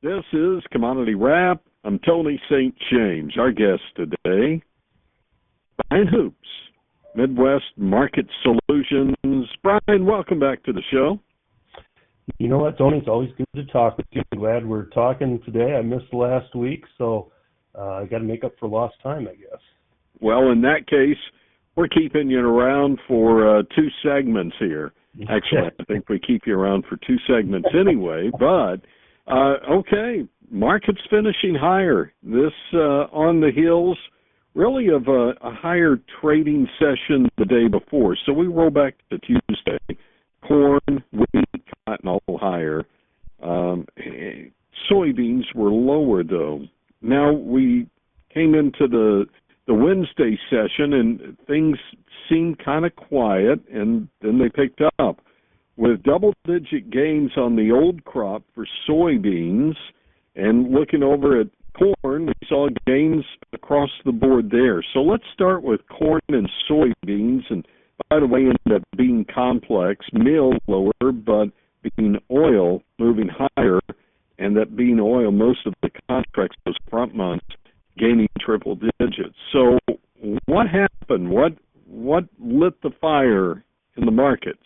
This is Commodity Wrap. I'm Tony St. James. Our guest today, Brian Hoops, Midwest Market Solutions. Brian, welcome back to the show. You know what, Tony? It's always good to talk with you. I'm glad we're talking today. I missed last week, so I got to make up for lost time, I guess. Well, in that case, we're keeping you around for two segments here. Actually, I think we keep you around for two segments anyway, but okay, market's finishing higher. This on the heels really of a higher trading session the day before. So we roll back to Tuesday. Corn, wheat, cotton all higher. Soybeans were lower, though. Now we came into the Wednesday session, and things seemed kind of quiet, and then they picked up with double-digit gains on the old crop for soybeans. And looking over at corn, we saw gains across the board there. So let's start with corn and soybeans. And by the way, in that bean complex, meal lower, but bean oil moving higher, and that bean oil, most of the contracts those front months gaining triple digits. So what happened? What lit the fire in the markets?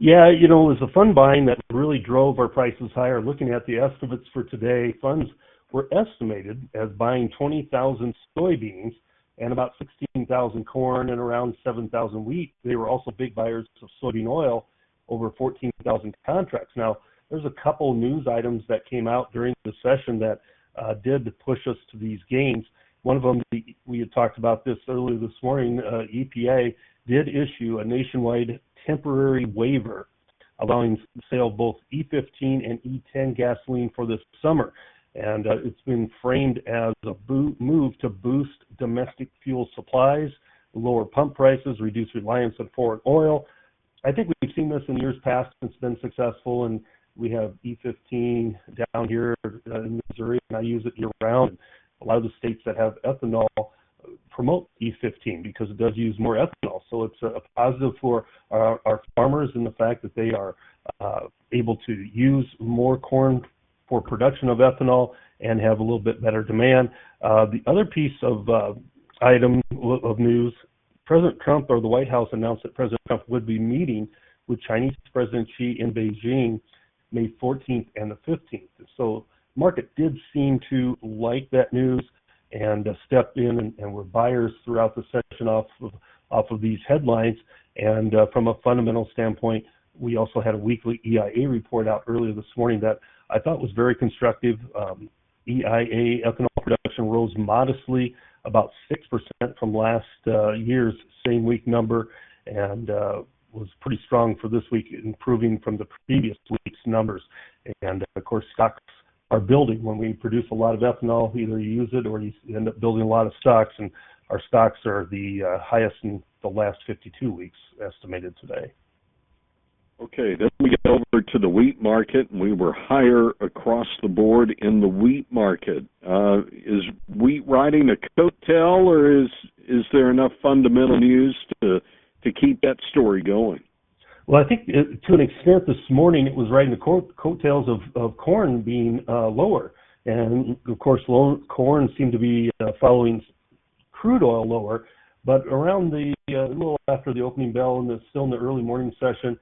Yeah, it was a fund buying that really drove our prices higher. Looking at the estimates for today, funds were estimated as buying 20,000 soybeans and about 16,000 corn and around 7,000 wheat. They were also big buyers of soybean oil, over 14,000 contracts. Now, there's a couple news items that came out during the session that did push us to these gains. One of them, we had talked about this earlier this morning, EPA did issue a nationwide temporary waiver allowing the sale of both E15 and E10 gasoline for this summer. And it's been framed as a move to boost domestic fuel supplies, lower pump prices, reduce reliance on foreign oil. I think we've seen this in years past. It's been successful, and we have E15 down here in Missouri, and I use it year-round. A lot of the states that have ethanol promote E15 because it does use more ethanol. So it's a positive for our farmers in the fact that they are able to use more corn for production of ethanol and have a little bit better demand. The other piece of item of news, President Trump, or the White House, announced that President Trump would be meeting with Chinese President Xi in Beijing May 14th and the 15th. So market did seem to like that news and step in and were buyers throughout the session off of these headlines. And from a fundamental standpoint, we also had a weekly EIA report out earlier this morning that I thought was very constructive. EIA ethanol production rose modestly, about 6% from last year's same week number, and was pretty strong for this week, improving from the previous week's numbers. And of course, stocks are building. When we produce a lot of ethanol, either you use it or you end up building a lot of stocks, and our stocks are the highest in the last 52 weeks estimated today. Okay, then we get over to the wheat market, and we were higher across the board in the wheat market. Is wheat riding a coattail, or is there enough fundamental news to keep that story going? Well, I think to an extent this morning it was riding the coattails of corn being lower. And, of course, corn seemed to be following crude oil lower. But around a little after the opening bell and still in the early morning session,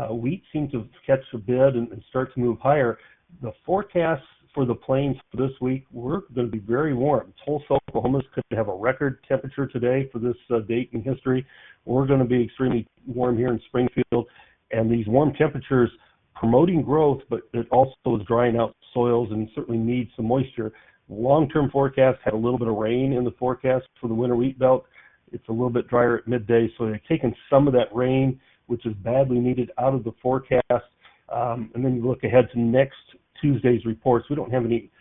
wheat seemed to catch a bid and start to move higher. The forecasts for the plains for this week, we're going to be very warm. Tulsa, Oklahoma could have a record temperature today for this date in history. We're going to be extremely warm here in Springfield, and these warm temperatures promoting growth, but it also is drying out soils and certainly needs some moisture. Long-term forecast had a little bit of rain in the forecast for the winter wheat belt. It's a little bit drier at midday, so they're taking some of that rain, which is badly needed, out of the forecast. And then you look ahead to next Tuesday's reports. We don't have any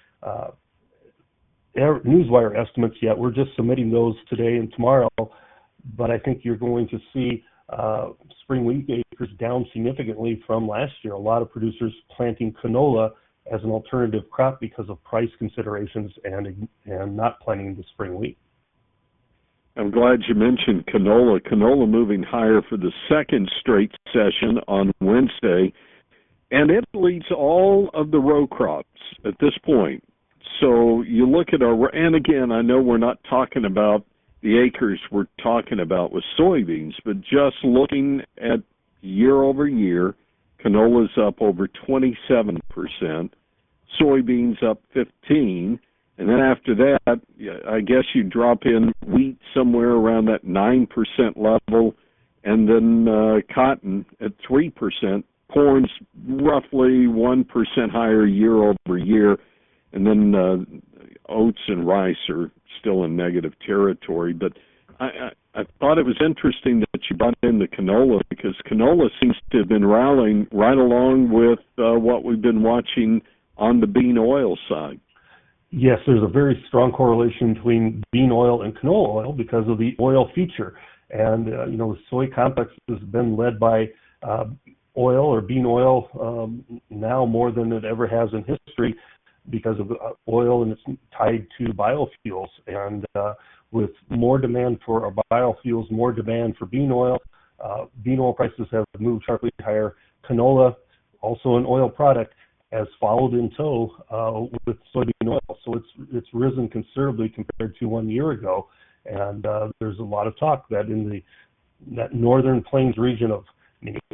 Newswire estimates yet. We're just submitting those today and tomorrow. But I think you're going to see spring wheat acres down significantly from last year. A lot of producers planting canola as an alternative crop because of price considerations and not planting the spring wheat. I'm glad you mentioned canola. Canola moving higher for the second straight session on Wednesday, and it leads all of the row crops. at this point. So you look at our, and again, I know we're not talking about the acres we're talking about with soybeans, but just looking at year over year, canola's up over 27%, soybeans up 15%, and then after that, I guess you drop in wheat somewhere around that 9% level, and then cotton at 3%. Corn's roughly 1% higher year over year, and then oats and rice are still in negative territory. But I thought it was interesting that you brought in the canola, because canola seems to have been rallying right along with what we've been watching on the bean oil side. Yes, there's a very strong correlation between bean oil and canola oil because of the oil feature. And, the soy complex has been led by oil or bean oil now more than it ever has in history because of oil, and it's tied to biofuels. And with more demand for biofuels, more demand for bean oil prices have moved sharply higher. Canola, also an oil product, has followed in tow with soybean oil. So it's risen considerably compared to 1 year ago. And there's a lot of talk that in that northern plains region of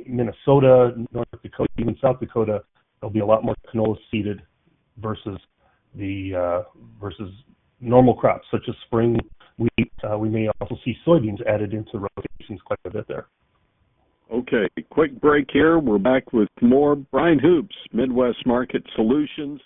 Minnesota, North Dakota, even South Dakota, there'll be a lot more canola seeded versus normal crops such as spring wheat. We may also see soybeans added into rotations quite a bit there. Okay, quick break here. We're back with more. Brian Hoopes, Midwest Market Solutions.